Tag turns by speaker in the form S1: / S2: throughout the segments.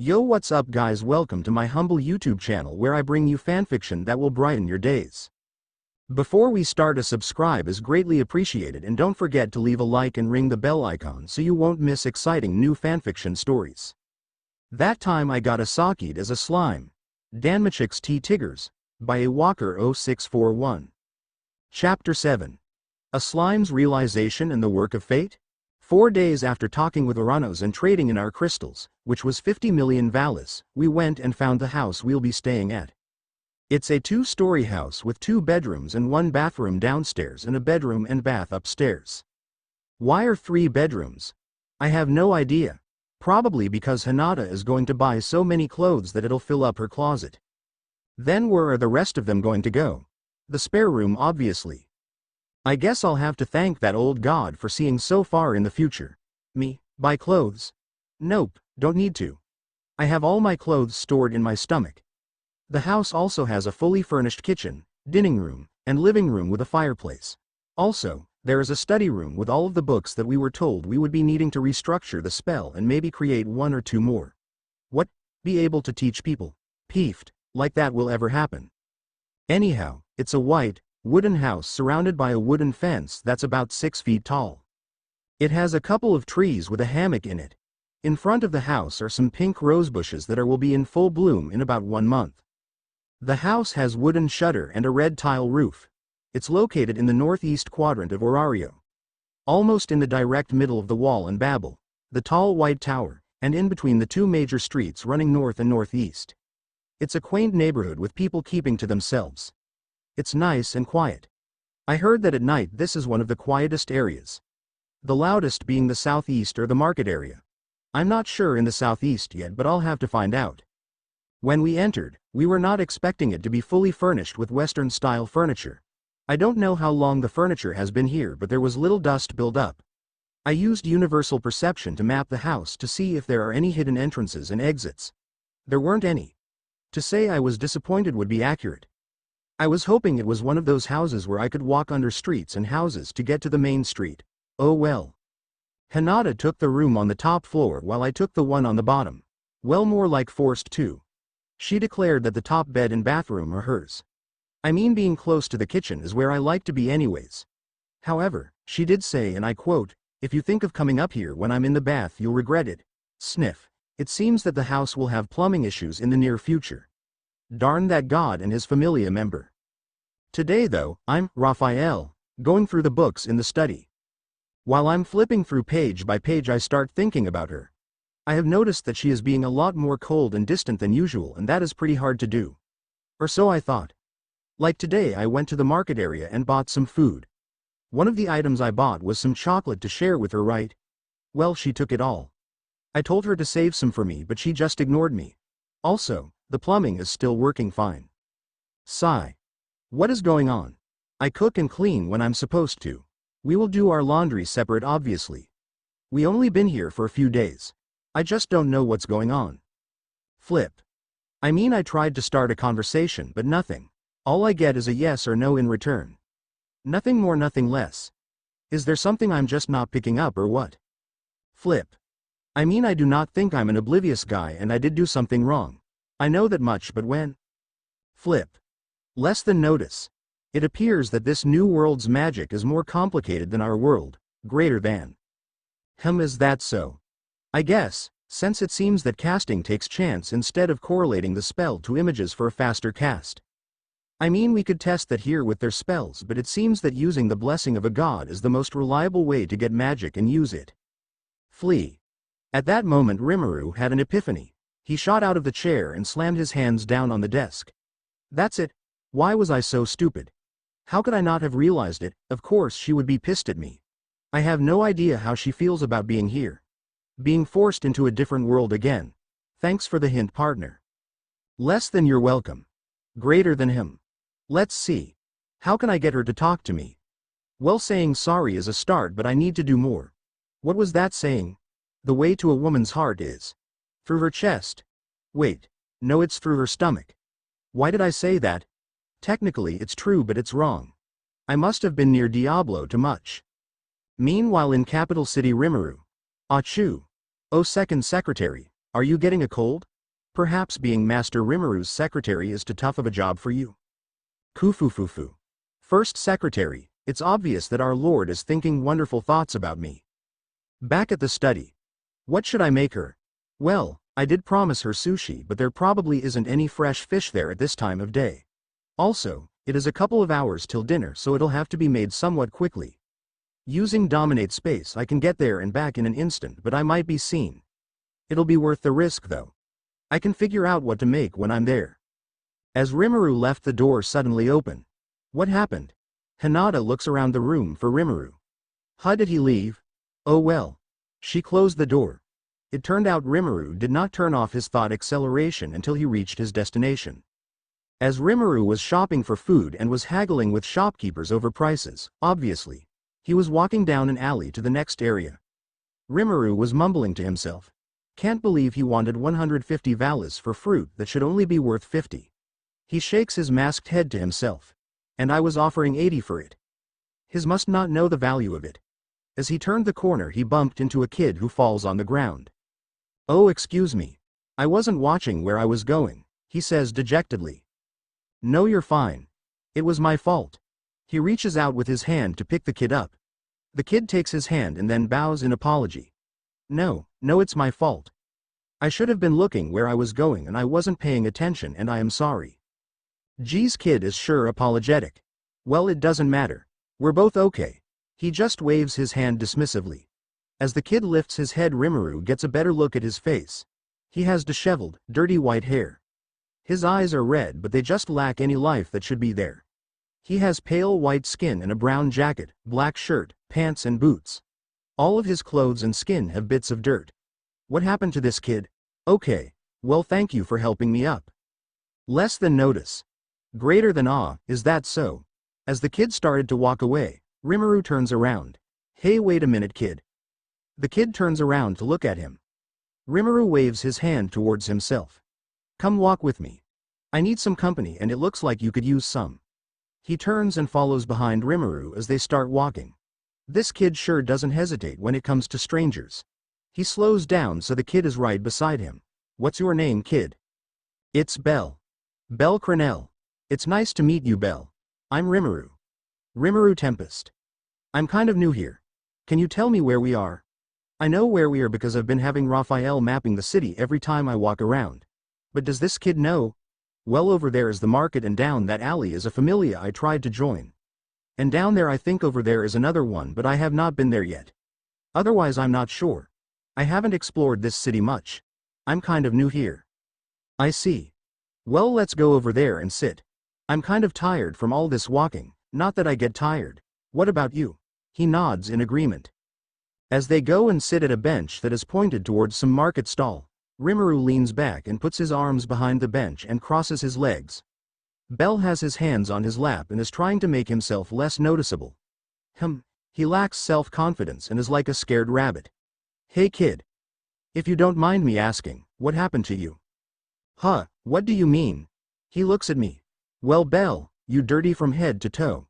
S1: Yo, what's up guys, welcome to my humble YouTube channel where I bring you fanfiction that will brighten your days. Before we start, a subscribe is greatly appreciated, and don't forget to leave a like and ring the bell icon so you won't miss exciting new fanfiction stories. That time I got Isakied as a slime. DanmachixTTIGRS by awalker0641. Chapter 7. A Slime's Realization and the Work of Fate? 4 days after talking with Uranos and trading in our crystals, which was 50 million valis, we went and found the house we'll be staying at. It's a 2-story house with 2 bedrooms and 1 bathroom downstairs and a bedroom and bath upstairs. Why are 3 bedrooms? I have no idea. Probably because Hinata is going to buy so many clothes that it'll fill up her closet. Then where are the rest of them going to go? The spare room, obviously. I guess I'll have to thank that old god for seeing so far in the future. Me, buy clothes? Nope, don't need to. I have all my clothes stored in my stomach. The house also has a fully furnished kitchen, dining room, and living room with a fireplace. Also, there is a study room with all of the books that we were told we would be needing to restructure the spell and maybe create 1 or 2 more. What? Be able to teach people? Peefed, like that will ever happen. Anyhow, it's a white, wooden house surrounded by a wooden fence that's about 6 feet tall. It has a couple of trees with a hammock in it. In front of the house are some pink rose bushes that will be in full bloom in about 1 month. The house has wooden shutter and a red tile roof. It's located in the northeast quadrant of Orario. Almost in the direct middle of the wall and Babel, the tall white tower, and in between the 2 major streets running north and northeast. It's a quaint neighborhood with people keeping to themselves. It's nice and quiet. I heard that at night this is one of the quietest areas. The loudest being the southeast or the market area. I'm not sure in the southeast yet, but I'll have to find out. When we entered, we were not expecting it to be fully furnished with Western-style furniture. I don't know how long the furniture has been here, but there was little dust build up. I used universal perception to map the house to see if there are any hidden entrances and exits. There weren't any. To say I was disappointed would be accurate. I was hoping it was one of those houses where I could walk under streets and houses to get to the main street. Oh well. Hinata took the room on the top floor while I took the one on the bottom. Well, more like forced to. She declared that the top bed and bathroom are hers. I mean, being close to the kitchen is where I like to be anyways. However, she did say, and I quote, "If you think of coming up here when I'm in the bath, you'll regret it." Sniff. It seems that the house will have plumbing issues in the near future. Darn that god and his familia member. Today though, I'm, Raphael, going through the books in the study. While I'm flipping through page by page, I start thinking about her. I have noticed that she is being a lot more cold and distant than usual, and that is pretty hard to do. Or so I thought. Like today I went to the market area and bought some food. One of the items I bought was some chocolate to share with her, right? Well, she took it all. I told her to save some for me, but she just ignored me. Also, the plumbing is still working fine. Sigh. What is going on? I cook and clean when I'm supposed to. We will do our laundry separate, obviously. We only been here for a few days. I just don't know what's going on. Flip. I mean, I tried to start a conversation, but nothing. All I get is a yes or no in return. Nothing more, nothing less. Is there something I'm just not picking up, or what? Flip. I mean, I do not think I'm an oblivious guy, and I did do something wrong. I know that much, but when? Flip. Less than notice. It appears that this new world's magic is more complicated than our world, greater than. Is that so? I guess, since it seems that casting takes chance instead of correlating the spell to images for a faster cast. I mean, we could test that here with their spells, but it seems that using the blessing of a god is the most reliable way to get magic and use it. Flee. At that moment Rimuru had an epiphany. He shot out of the chair and slammed his hands down on the desk. That's it. Why was I so stupid? How could I not have realized it? Of course she would be pissed at me. I have no idea how she feels about being here. Being forced into a different world again. Thanks for the hint, partner. Less than you're welcome. Greater than him. Let's see. How can I get her to talk to me? Well, saying sorry is a start, but I need to do more. What was that saying? The way to a woman's heart is through her chest. Wait. No, it's through her stomach. Why did I say that? Technically it's true, but it's wrong. I must have been near Diablo too much. Meanwhile in capital city Rimuru. Achu. Oh, second secretary. Are you getting a cold? Perhaps being Master Rimuru's secretary is too tough of a job for you. Kufufufu. First secretary, it's obvious that our Lord is thinking wonderful thoughts about me. Back at the study. What should I make her? Well, I did promise her sushi, but there probably isn't any fresh fish there at this time of day. Also, it is a couple of hours till dinner, so it'll have to be made somewhat quickly. Using dominate space, I can get there and back in an instant, but I might be seen. It'll be worth the risk though. I can figure out what to make when I'm there. As Rimuru left, the door suddenly open. What happened? Hinata looks around the room for Rimuru. How did he leave? Oh well. She closed the door. It turned out Rimuru did not turn off his thought acceleration until he reached his destination. As Rimuru was shopping for food and was haggling with shopkeepers over prices, obviously, he was walking down an alley to the next area. Rimuru was mumbling to himself. Can't believe he wanted 150 valas for fruit that should only be worth 50. He shakes his masked head to himself. And I was offering 80 for it. His must not know the value of it. As he turned the corner, he bumped into a kid who falls on the ground. Oh, excuse me. I wasn't watching where I was going, he says dejectedly. No, you're fine. It was my fault. He reaches out with his hand to pick the kid up. The kid takes his hand and then bows in apology. No, it's my fault. I should have been looking where I was going and I wasn't paying attention, and I am sorry. Geez, kid is sure apologetic. Well, it doesn't matter. We're both okay. He just waves his hand dismissively. As the kid lifts his head, Rimuru gets a better look at his face. He has disheveled, dirty white hair. His eyes are red, but they just lack any life that should be there. He has pale white skin and a brown jacket, black shirt, pants and boots. All of his clothes and skin have bits of dirt. What happened to this kid? Okay, well, thank you for helping me up. Less than notice. Greater than awe, is that so? As the kid started to walk away, Rimuru turns around. Hey, wait a minute, kid. The kid turns around to look at him. Rimuru waves his hand towards himself. Come walk with me. I need some company and it looks like you could use some. He turns and follows behind Rimuru as they start walking. This kid sure doesn't hesitate when it comes to strangers. He slows down so the kid is right beside him. What's your name, kid? It's Belle. Belle Cranel. It's nice to meet you, Belle. I'm Rimuru. Rimuru Tempest. I'm kind of new here. Can you tell me where we are? I know where we are because I've been having Raphael mapping the city every time I walk around. But does this kid know? Well, over there is the market and down that alley is a familia I tried to join. And down there I think over there is another one, but I have not been there yet. Otherwise I'm not sure. I haven't explored this city much. I'm kind of new here. I see. Well, let's go over there and sit. I'm kind of tired from all this walking, not that I get tired. What about you? He nods in agreement. As they go and sit at a bench that is pointed towards some market stall, Rimuru leans back and puts his arms behind the bench and crosses his legs. Belle has his hands on his lap and is trying to make himself less noticeable. He lacks self-confidence and is like a scared rabbit. Hey kid. If you don't mind me asking, what happened to you? Huh, what do you mean? He looks at me. Well, Belle, you dirty from head to toe.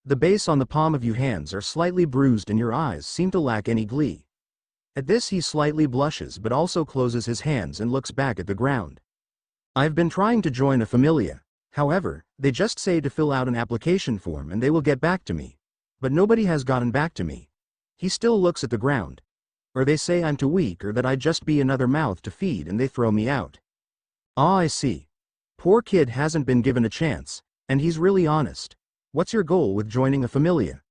S1: The base on the palm of your hands are slightly bruised and your eyes seem to lack any glee. At this he slightly blushes but also closes his hands and looks back at the ground. I've been trying to join a familia. However, they just say to fill out an application form and they will get back to me. But nobody has gotten back to me. He still looks at the ground. Or they say I'm too weak or that I'd just be another mouth to feed and they throw me out. Ah, I see. Poor kid hasn't been given a chance, and he's really honest. What's your goal with joining a familia?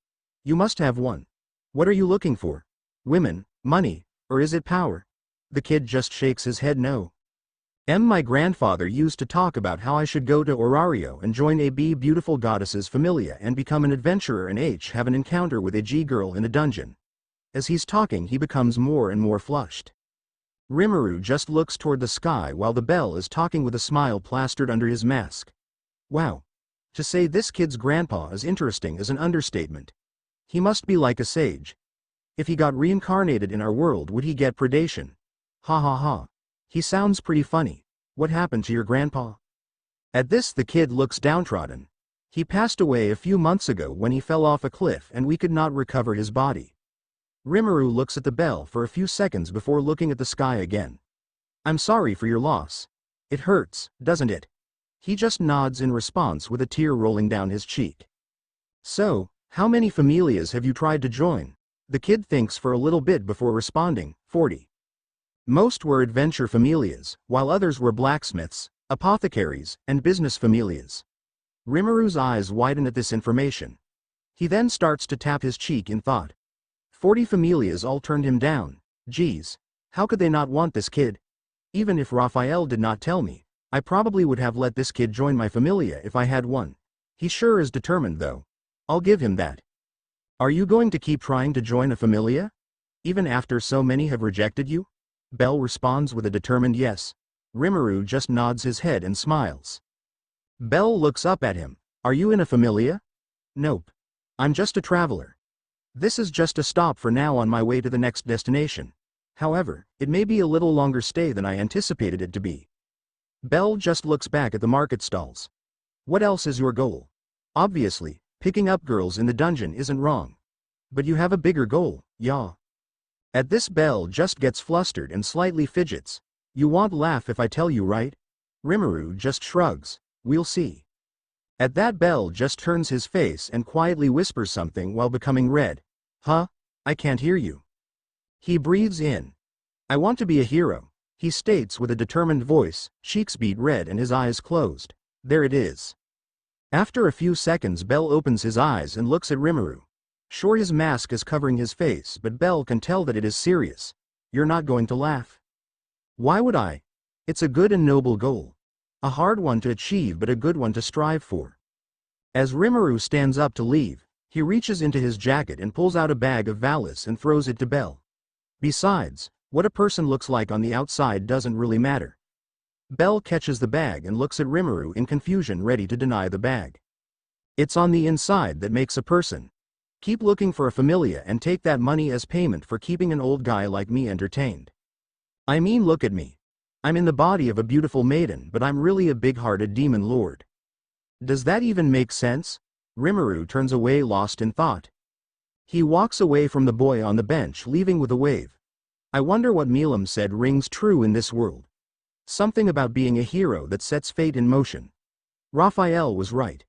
S1: You must have one. What are you looking for? Women, money, or is it power? The kid just shakes his head no. My grandfather used to talk about how I should go to Orario and join a beautiful goddess's familia and become an adventurer and have an encounter with a G-girl in a dungeon. As he's talking he becomes more and more flushed. Rimuru just looks toward the sky while the Belle is talking with a smile plastered under his mask. Wow. To say this kid's grandpa is interesting is an understatement. He must be like a sage. If he got reincarnated in our world would he get predation? Ha ha ha. He sounds pretty funny. What happened to your grandpa? At this the kid looks downtrodden. He passed away a few months ago when he fell off a cliff and we could not recover his body. Rimuru looks at the Belle for a few seconds before looking at the sky again. I'm sorry for your loss. It hurts, doesn't it? He just nods in response with a tear rolling down his cheek. So, how many familias have you tried to join? The kid thinks for a little bit before responding. 40. Most were adventure familias, while others were blacksmiths, apothecaries, and business familias. Rimuru's eyes widen at this information. He then starts to tap his cheek in thought. 40 familias all turned him down. Geez, how could they not want this kid? Even if Raphael did not tell me, I probably would have let this kid join my familia if I had one. He sure is determined though. I'll give him that. Are you going to keep trying to join a familia? Even after so many have rejected you? Bell responds with a determined yes. Rimuru just nods his head and smiles. Bell looks up at him. Are you in a familia? Nope. I'm just a traveler. This is just a stop for now on my way to the next destination. However, it may be a little longer stay than I anticipated it to be. Bell just looks back at the market stalls. What else is your goal? Obviously, picking up girls in the dungeon isn't wrong. But you have a bigger goal, yeah. At this Bell just gets flustered and slightly fidgets. You won't laugh if I tell you, right? Rimuru just shrugs. We'll see. At that Bell just turns his face and quietly whispers something while becoming red. Huh? I can't hear you. He breathes in. I want to be a hero, he states with a determined voice, cheeks beat red and his eyes closed. There it is. After a few seconds Bell opens his eyes and looks at Rimuru. Sure, his mask is covering his face, but Bell can tell that it is serious. You're not going to laugh? Why would I? It's a good and noble goal. A hard one to achieve but a good one to strive for. As Rimuru stands up to leave, he reaches into his jacket and pulls out a bag of Valis and throws it to Bell. Besides, what a person looks like on the outside doesn't really matter. Bell catches the bag and looks at Rimuru in confusion, ready to deny the bag. It's on the inside that makes a person. Keep looking for a familia and take that money as payment for keeping an old guy like me entertained. I mean, look at me. I'm in the body of a beautiful maiden, but I'm really a big-hearted demon lord. Does that even make sense? Rimuru turns away, lost in thought. He walks away from the boy on the bench, leaving with a wave. I wonder what Milam said rings true in this world. Something about being a hero that sets fate in motion. Raphael was right.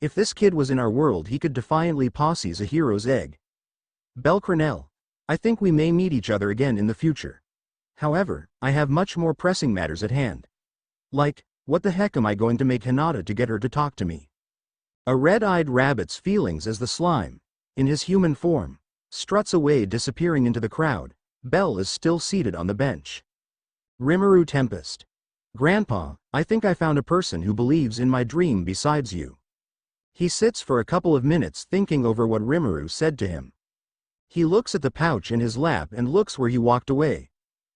S1: If this kid was in our world, he could defiantly posse's a hero's egg. Bell Cranel, I think we may meet each other again in the future. However, I have much more pressing matters at hand. Like, what the heck am I going to make Hinata to get her to talk to me? A red-eyed rabbit's feelings as the slime, in his human form, struts away, disappearing into the crowd. Bell is still seated on the bench. Rimuru Tempest. Grandpa, I think I found a person who believes in my dream besides you. He sits for a couple of minutes thinking over what Rimuru said to him. He looks at the pouch in his lap and looks where he walked away.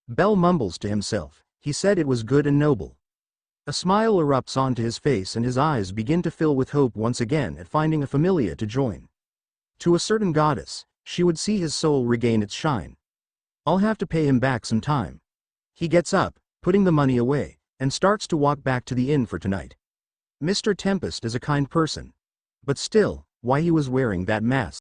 S1: Bell mumbles to himself, he said it was good and noble. A smile erupts onto his face and his eyes begin to fill with hope once again at finding a familia to join. To a certain goddess, she would see his soul regain its shine. I'll have to pay him back some time. He gets up, putting the money away, and starts to walk back to the inn for tonight. Mr. Tempest is a kind person. But still, why he was wearing that mask?